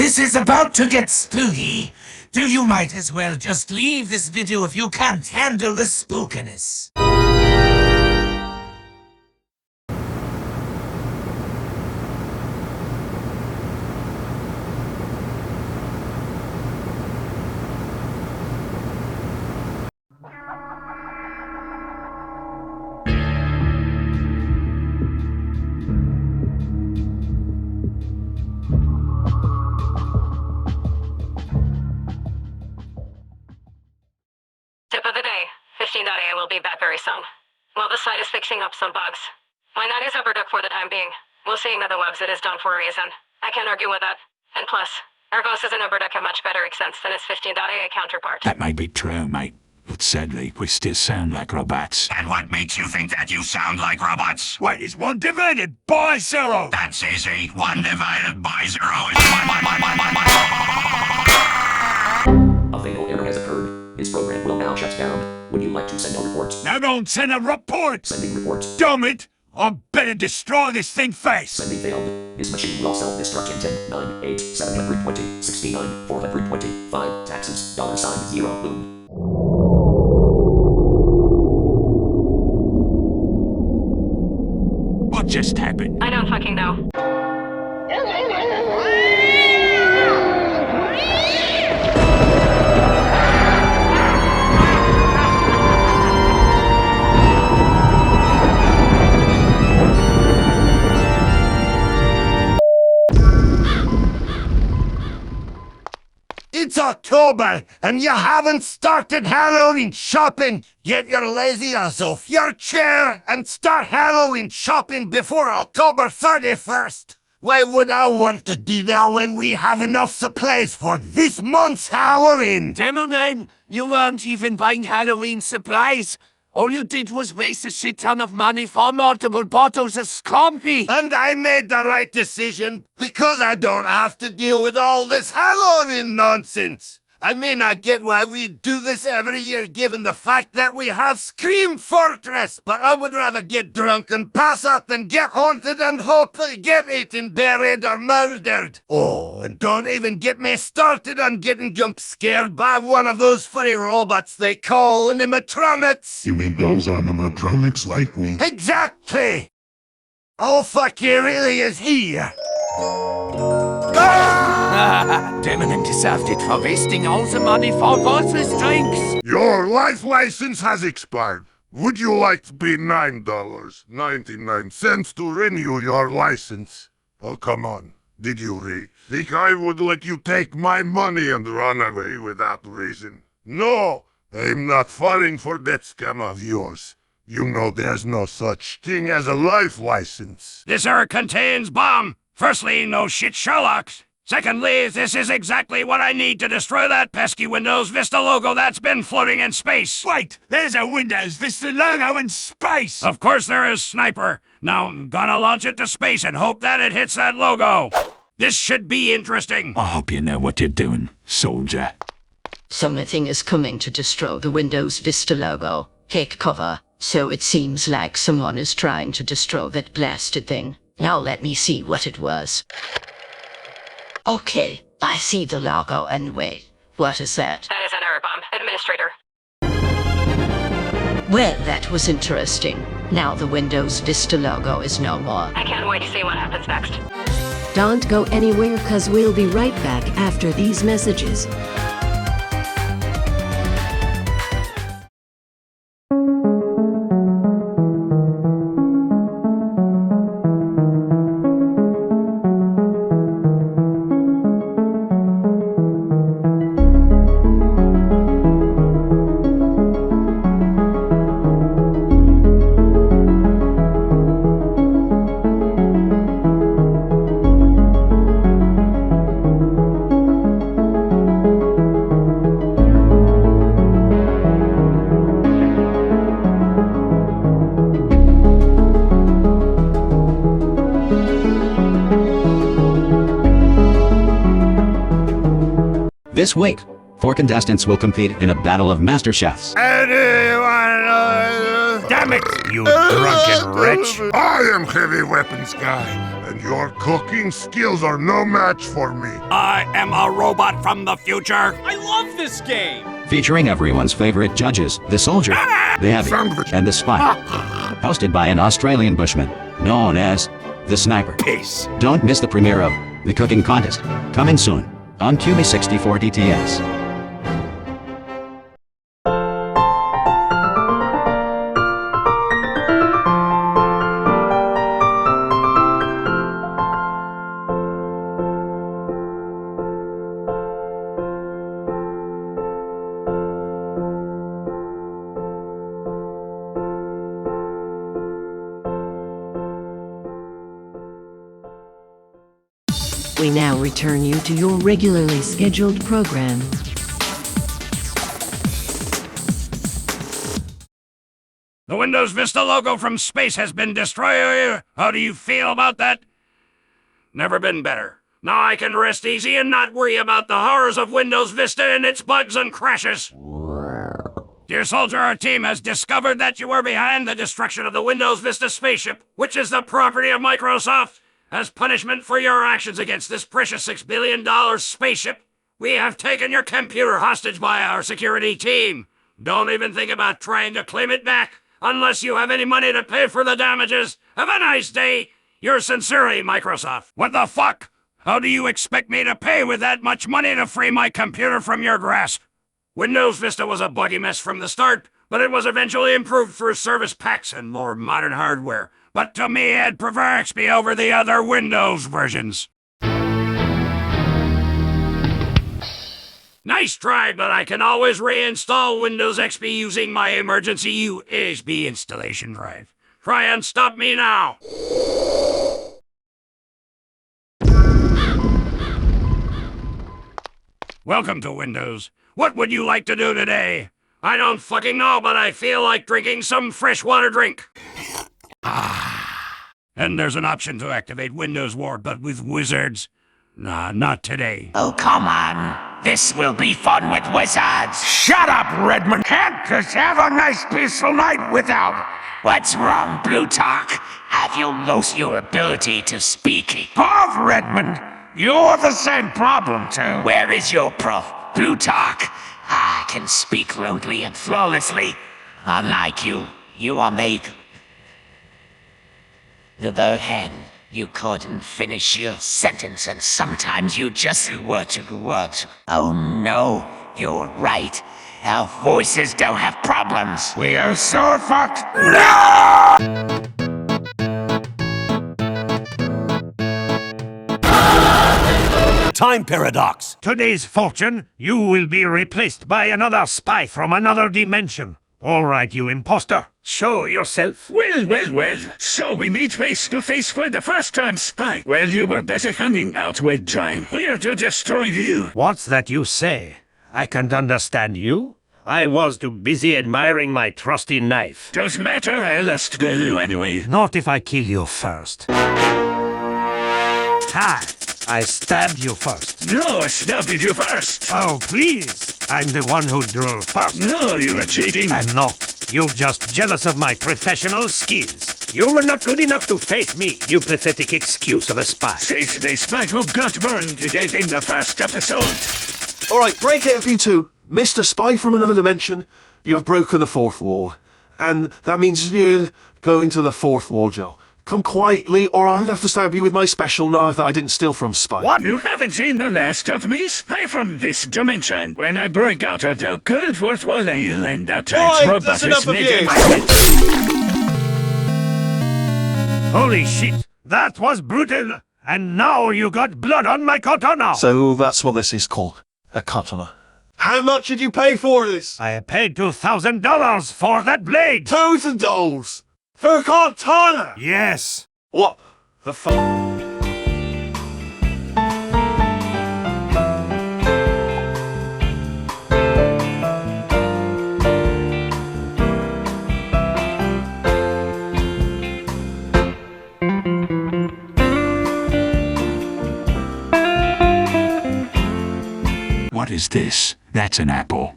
This is about to get spooky. You might as well just leave this video if you can't handle the spookiness. Tip of the day, 15.a will be back very soon. Well, the site is fixing up some bugs. Why not use uberduck for the time being? We'll see in other webs it is done for a reason. I can't argue with that. And plus, our bosses in uberduck have much better accents than its 15.a counterpart. That may be true, mate. But sadly, we still sound like robots. And what makes you think that you sound like robots? What is 1 divided by 0? That's easy. 1 divided by 0 is 1. A fatal error has occurred. This program will now shut down. Would you like to send a report? Now don't send a report! Sending report. Damn it! I better destroy this thing fast! Sending failed. This machine will self-destruct in 10, 9, 8, 720, 69, 425, taxes, $0, boom. What just happened? I don't fucking know. It's October, and you haven't started Halloween shopping. Get your lazy ass off your chair and start Halloween shopping before October 31st. Why would I want to do that when we have enough supplies for this month's Halloween? Demoman, you weren't even buying Halloween supplies. All you did was waste a shit ton of money for multiple bottles of Scrumpy. And I made the right decision because I don't have to deal with all this Halloween nonsense. I may not get why we do this every year given the fact that we have Scream Fortress, but I would rather get drunk and pass out than get haunted and hopefully get eaten, buried, or murdered. Oh, and don't even get me started on getting jump scared by one of those furry robots they call animatronics. You mean those animatronics like me? Exactly! Oh fuck, he really is here. Demoman deserved it for wasting all the money for worthless drinks. Your life license has expired. Would you like to pay $9.99 to renew your license? Oh, come on. Did you think I would let you take my money and run away without reason? No, I'm not falling for that scam of yours. You know there's no such thing as a life license. This contains bomb. Firstly, no shit Sherlocks. Secondly, this is exactly what I need to destroy that pesky Windows Vista logo that's been floating in space. Wait, there's a Windows Vista logo in space! Of course there is, Sniper. Now I'm gonna launch it to space and hope that it hits that logo. This should be interesting. I hope you know what you're doing, soldier. Something is coming to destroy the Windows Vista logo. Take cover. So it seems like someone is trying to destroy that blasted thing. Now let me see what it was. Okay, I see the logo and wait, what is that? That is an error bomb. Administrator. Well, that was interesting. Now the Windows Vista logo is no more. I can't wait to see what happens next. Don't go anywhere, cause we'll be right back after these messages. This week, 4 contestants will compete in a battle of master chefs. Damn it, you drunken wretch! I am Heavy Weapons Guy, and Your cooking skills are no match for me. I am a robot from the future. I love this game! Featuring everyone's favorite judges, the soldier, the heavy, and the spy. Hosted by an Australian bushman, known as the Sniper. Peace. Don't miss the premiere of the cooking contest, coming soon on QB64 DTS. We now return you to your regularly scheduled program. The Windows Vista logo from space has been destroyed. How do you feel about that? Never been better. Now I can rest easy and not worry about the horrors of Windows Vista and its bugs and crashes. Dear soldier, our team has discovered that you were behind the destruction of the Windows Vista spaceship, which is the property of Microsoft. As punishment for your actions against this precious $6 billion spaceship, we have taken your computer hostage by our security team. Don't even think about trying to claim it back unless you have any money to pay for the damages. Have a nice day. Yours sincerely, Microsoft. What the fuck? How do you expect me to pay with that much money to free my computer from your grasp? Windows Vista was a buggy mess from the start, but it was eventually improved through service packs and more modern hardware. But to me, I'd prefer XP over the other Windows versions. Nice try, but I can always reinstall Windows XP using my emergency USB installation drive. Try and stop me now. Welcome to Windows. What would you like to do today? I don't fucking know, but I feel like drinking some freshwater drink. And there's an option to activate Windows Ward, but with wizards. Nah, not today. Oh, come on. This will be fun with wizards. Shut up, Redmond! Can't just have a nice peaceful night without... What's wrong, Blutarch? Have you lost your ability to speak? Prof, Redmond! You're the same problem, too. Where is your prof, Blutarch? I can speak loudly and flawlessly. Unlike you, you are made... The other hand, you couldn't finish your sentence and sometimes you just what. Oh no, you're right. Our voices don't have problems. We are so fucked. Time paradox. Today's fortune, you will be replaced by another spy from another dimension. All right, you imposter. Show yourself. Well. So we meet face to face for the first time, spy. Well, you were better hanging out with time. Here to destroy you. What's that you say? I can't understand you. I was too busy admiring my trusty knife. Doesn't matter, I'll last kill you anyway. Not if I kill you first. Ha! I stabbed you first. No, I stabbed you first. Oh, please. I'm the one who drew first. No, you are cheating. I'm not. You're just jealous of my professional skills. You were not good enough to face me, you pathetic excuse of a spy. Says the spy who got burned to death in the first episode. Alright, break it for you two. Mr. Spy from another dimension, you've broken the fourth wall. And that means you go into the fourth wall, Joe. Come quietly, or I'll have to stab you with my special knife that I didn't steal from Spy. What? You haven't seen the last of me, Spy from this dimension. When I break out of the cold fourth wall, I'll end up that's enough of you! Holy shit, that was brutal. And now you got blood on my katana. So that's what this is called, a katana. How much did you pay for this? I paid $2,000 for that blade. $2,000? For a katana? Yes. What the fuck? What is this? That's an apple.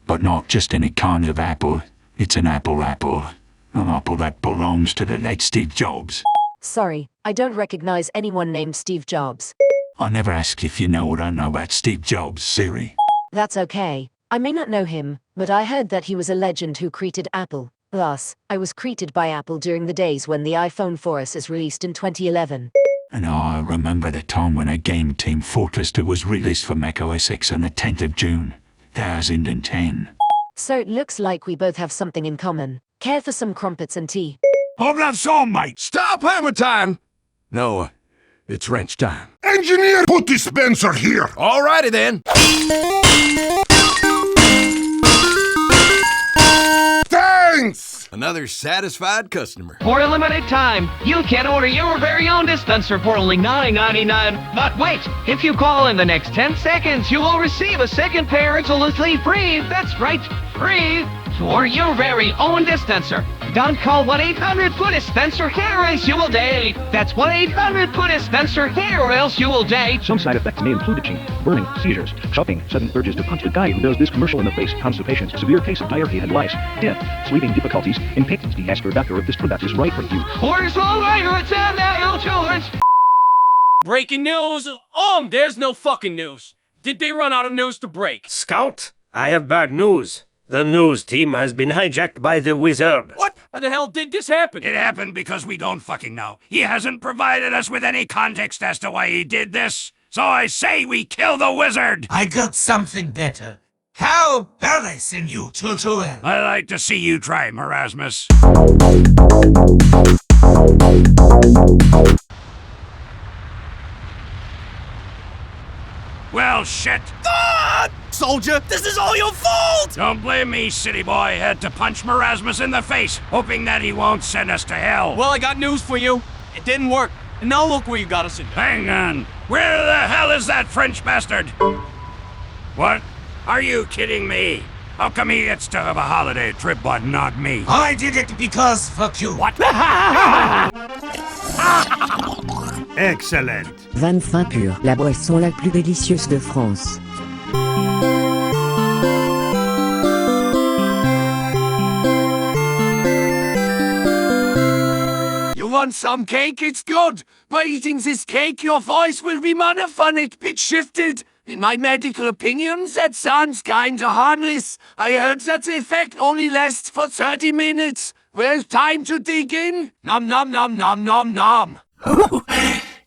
But not just any kind of apple. It's an apple. An apple that belongs to the late Steve Jobs. Sorry, I don't recognize anyone named Steve Jobs. I never asked if you know what I know about Steve Jobs, Siri. That's okay. I may not know him, but I heard that he was a legend who created Apple. Thus, I was created by Apple during the days when the iPhone 4S is released in 2011. And I remember the time when a game, Team Fortress 2, was released for Mac OS X on the 10th of June, 2010. So it looks like we both have something in common. Care for some crumpets and tea? Hold that song, mate! Stop hammer time! No, it's wrench time. Engineer, put dispenser here! Alrighty then. Thanks! Another satisfied customer. For a limited time, you can order your very own dispenser for only $9.99. But wait, if you call in the next 10 seconds, you will receive a second pair absolutely free. That's right, free. For your very own dispenser. Don't call 1-800-PUT-DISPENSER here or else you will die. That's 1-800-PUT-DISPENSER here or else you will die. Some side effects may include itching, burning, seizures, choking, sudden urges to punch. The guy who does this commercial in the face, constipation, severe case of diarrhea and lice, death, sleeping difficulties, impotence. Ask your doctor if this product is right for you. Orders all right, it's on now, chores. Breaking news! There's no fucking news. Did they run out of news to break? Scout, I have bad news. The news team has been hijacked by the wizard. What? How the hell did this happen? It happened because we don't fucking know. He hasn't provided us with any context as to why he did this. So I say we kill the wizard! I got something better. How embarrassing you, Tutuel. I like to see you try, Merasmus. Well, shit. Soldier, this is all your fault! Don't blame me, city boy. Had to punch Merasmus in the face, hoping that he won't send us to hell. Well, I got news for you. It didn't work. And now look where you got us into. Hang on. Where the hell is that French bastard? What? Are you kidding me? How come he gets to have a holiday trip but not me? I did it because fuck you. What? Excellent. Van fin pur, la boisson la plus délicieuse de France. You want some cake? It's good. By eating this cake, your voice will be monophonic, pitch shifted. In my medical opinions, that sounds kinda harmless. I heard that the effect only lasts for 30 minutes. Well, time to dig in. Nom nom nom nom nom nom.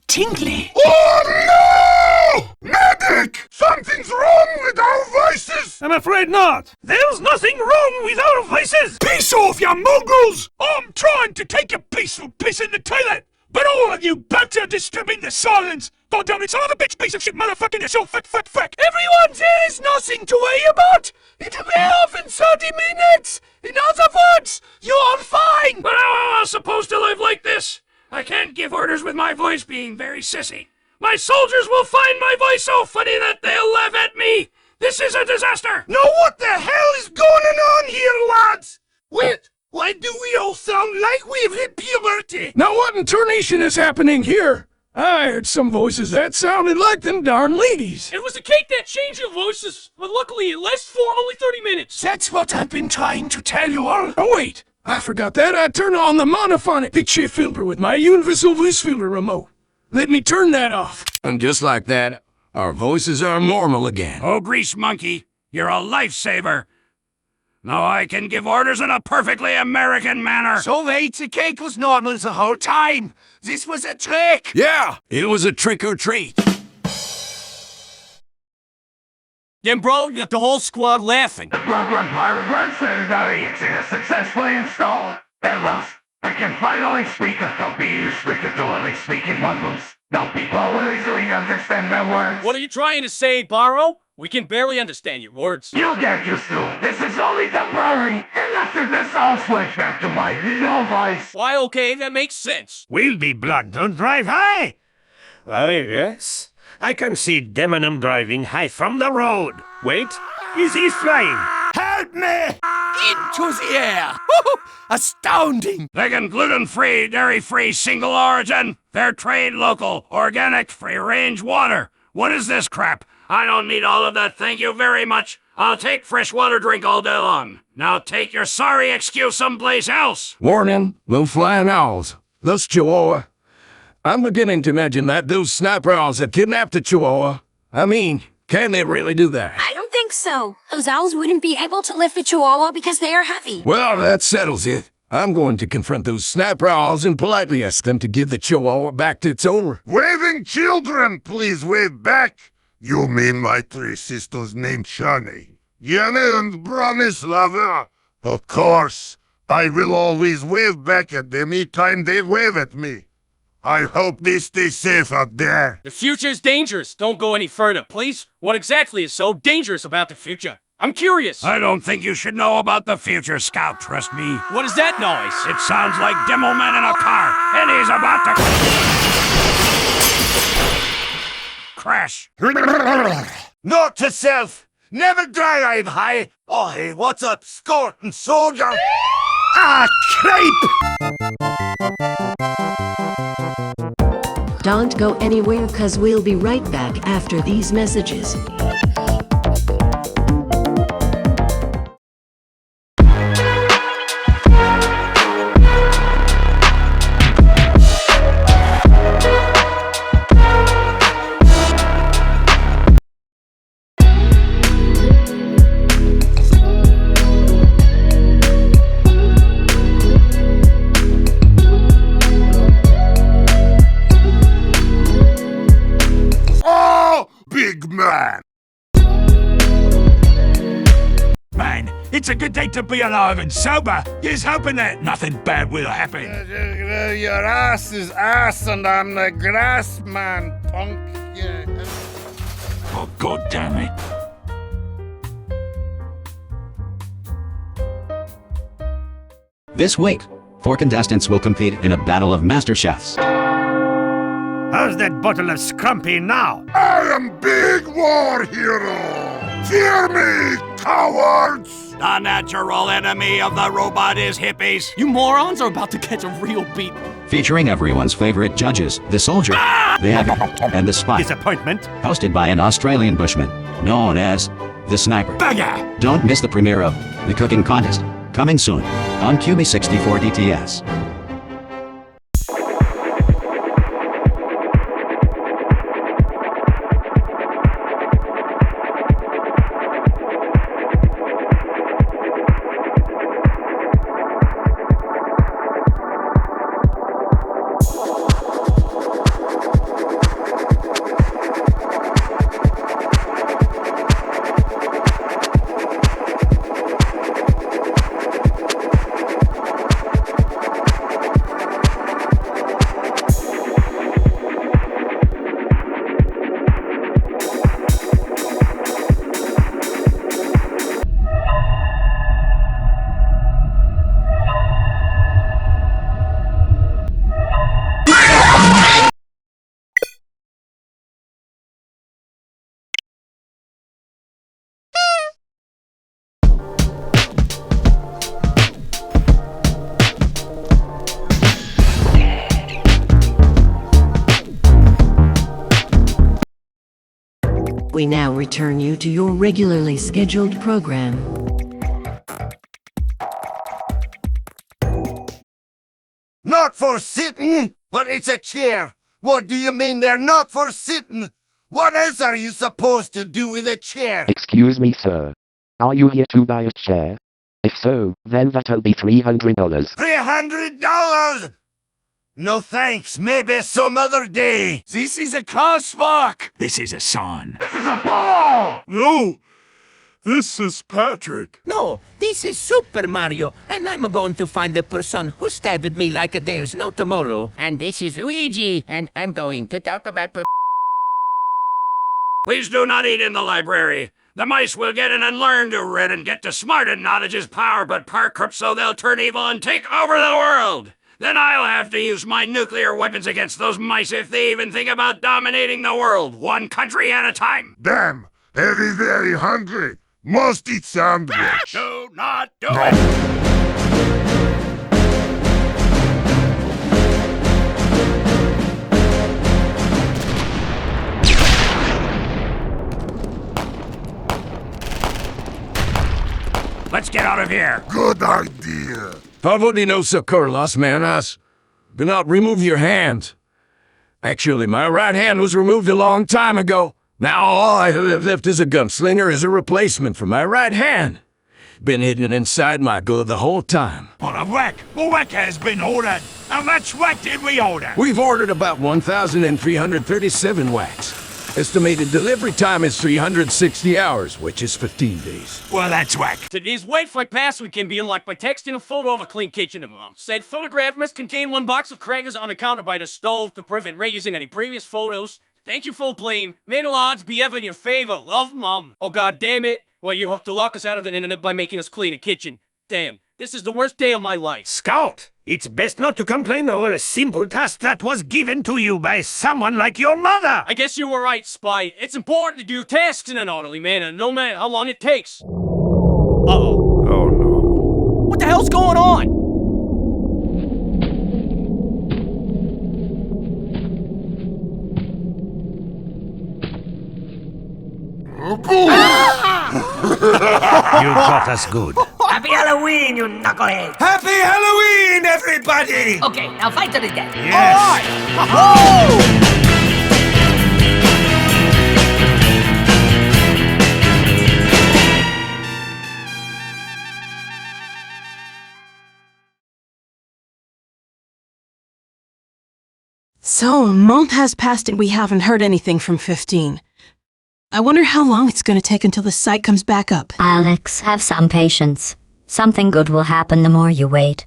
Tingly. Oh no! Medic! Something's wrong with our voices! I'm afraid not. There's nothing wrong with our voices. Piss off, you mongrels! I'm trying to take a peaceful piss in the toilet, but all of you butts are disturbing the silence. Goddamn it, son of a bitch, piece of shit, motherfucking yourself, fuck. Everyone, there is nothing to worry about. It'll be off in 30 minutes. In other words, you're fine. But how am I supposed to live like this? I can't give orders with my voice being very sissy. My soldiers will find my voice so funny that they'll laugh at me. This is a disaster. Now what the hell is going on here, lads? Wait, why do we all sound like we've hit puberty? Now what in tarnation is happening here? I heard some voices that sounded like them darn ladies. It was the cake that changed your voices, but luckily it lasts for only 30 minutes. That's what I've been trying to tell you all. Oh wait, I forgot that. I turned on the monophonic picture filter with my universal voice filter remote. Let me turn that off. And just like that, our voices are normal again. Oh, Grease Monkey, you're a lifesaver. Now I can give orders in a perfectly American manner. So wait, the cake was normal the whole time. This was a trick. Yeah, it was a trick or treat. Then, bro, you got the whole squad laughing. The program Mercenaries is successfully installed. At last, I can finally speak a copy speakability speaking models. Now people will easily understand my words. What are you trying to say, Pyro? We can barely understand your words. You'll get used to it. This is only temporary. And after this, I'll switch back to my real voice. Why, okay, that makes sense. We'll be blood, don't drive high. Why, yes. I can see Demoman driving high from the road. Wait, is he flying? Help me! Into the air! Astounding! They can gluten-free, dairy-free, single origin, fair trade, local, organic, free-range water. What is this crap? I don't need all of that, thank you very much. I'll take fresh water drink all day long. Now take your sorry excuse someplace else. Warning, low-flying owls. Thus, Chihuahua. I'm beginning to imagine that those sniper owls have kidnapped a chihuahua. I mean, can they really do that? I don't think so. Those owls wouldn't be able to lift a chihuahua because they are heavy. Well, that settles it. I'm going to confront those sniper owls and politely ask them to give the chihuahua back to its owner. Waving children, please wave back. You mean my three sisters named Shani, Yana and Bronislava? Of course. I will always wave back at them each time they wave at me. I hope they stay safe out there. The future is dangerous. Don't go any further, please. What exactly is so dangerous about the future? I'm curious. I don't think you should know about the future, Scout, trust me. What is that noise? It sounds like Demoman in a car, and he's about to... crash. Note to self, never drive high. Oh, hey, what's up, Scorton soldier? Ah, creep! Don't go anywhere, cause we'll be right back after these messages. Man, it's a good day to be alive and sober. He's hoping that nothing bad will happen. Your ass is ass and I'm the grass man, punk. Yeah. Oh, God damn it. This week, 4 contestants will compete in a battle of master chefs. How's that bottle of scrumpy now? I am Big War Hero! Fear me, cowards! The natural enemy of the robot is hippies. You morons are about to catch a real beat. Featuring everyone's favorite judges, the soldier, the advocate, and the spy. Disappointment. Hosted by an Australian bushman, known as the Sniper. Bugger! Don't miss the premiere of The Cooking Contest, coming soon on QB64 DTS. We now return you to your regularly scheduled program. Not for sitting, but it's a chair. What do you mean they're not for sitting? What else are you supposed to do with a chair? Excuse me, sir. Are you here to buy a chair? If so, then that'll be $300. $300? No thanks, maybe some other day. This is a car spark. This is a son. This is a ball! No, this is Patrick. No, this is Super Mario, and I'm going to find the person who stabbed me like there's no tomorrow. And this is Luigi, and I'm going to talk about... Please do not eat in the library. The mice will get in and learn to read and get to smart and knowledge is power, but park up so they'll turn evil and take over the world. Then I'll have to use my nuclear weapons against those mice if they even think about dominating the world, one country at a time. Damn, very hungry. Must eat sandwich. Do not do it. Let's get out of here. Good idea. Pavodi no socorros, manas. Do not remove your hand. Actually, my right hand was removed a long time ago. Now all I have left as a gunslinger is a replacement for my right hand. Been hidden inside my glove the whole time. On a whack! A whack has been ordered! How much whack did we order? We've ordered about 1,337 whacks. Estimated delivery time is 360 hours, which is 15 days. Well, that's whack. Today's Wi-Fi password can be unlocked by texting a photo of a clean kitchen. Said photograph must contain 1 box of crackers unaccounted by the stove to prevent reusing any previous photos. Thank you for playing. May the odds be ever in your favor. Love, Mom. Oh, God damn it. Well, you have to lock us out of the internet by making us clean a kitchen. Damn, this is the worst day of my life. Scout, it's best not to complain over a simple task that was given to you by someone like your mother. I guess you were right, Spy. It's important to do tasks in an orderly manner, no matter how long it takes. Uh-oh. Oh, no. What the hell's going on? You got us good. Happy Halloween, you knucklehead! Happy Halloween, everybody! Okay, now fight to the death. Yes. All right. So, a month has passed and we haven't heard anything from 15. I wonder how long it's gonna take until the site comes back up. Alex, have some patience. Something good will happen the more you wait.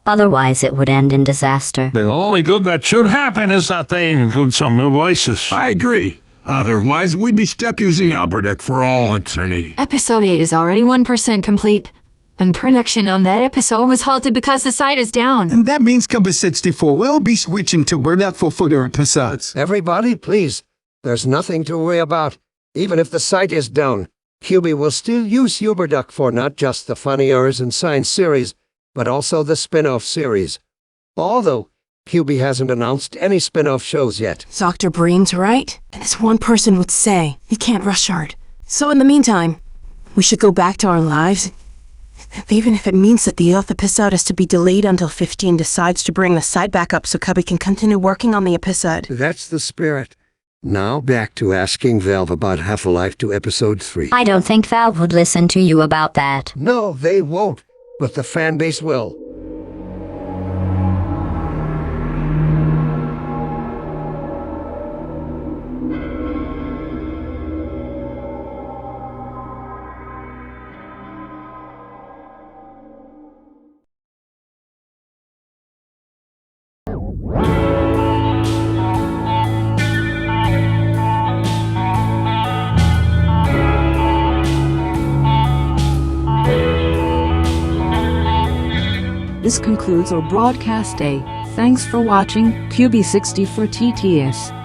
Otherwise, it would end in disaster. The only good that should happen is that they include some new voices. I agree. Otherwise, we'd be stuck using uberduck for all eternity. Episode 8 is already 1% complete. And production on that episode was halted because the site is down. And that means Campbell 64 will be switching to uberduck for further episodes. Everybody, please. There's nothing to worry about. Even if the site is down, QB will still use uberduck for not just the Funny Errors and Science series, but also the spin-off series. Although, QB hasn't announced any spin-off shows yet. Dr. Breen's right. And as one person would say, you can't rush hard. So in the meantime, we should go back to our lives. Even if it means that the 8th episode has to be delayed until 15 decides to bring the site back up so Cubby can continue working on the episode. That's the spirit. Now back to asking Valve about Half-Life 2 Episode 3. I don't think Valve would listen to you about that. No, they won't. But the fanbase will. This concludes our broadcast day. Thanks for watching QB60 for TTS.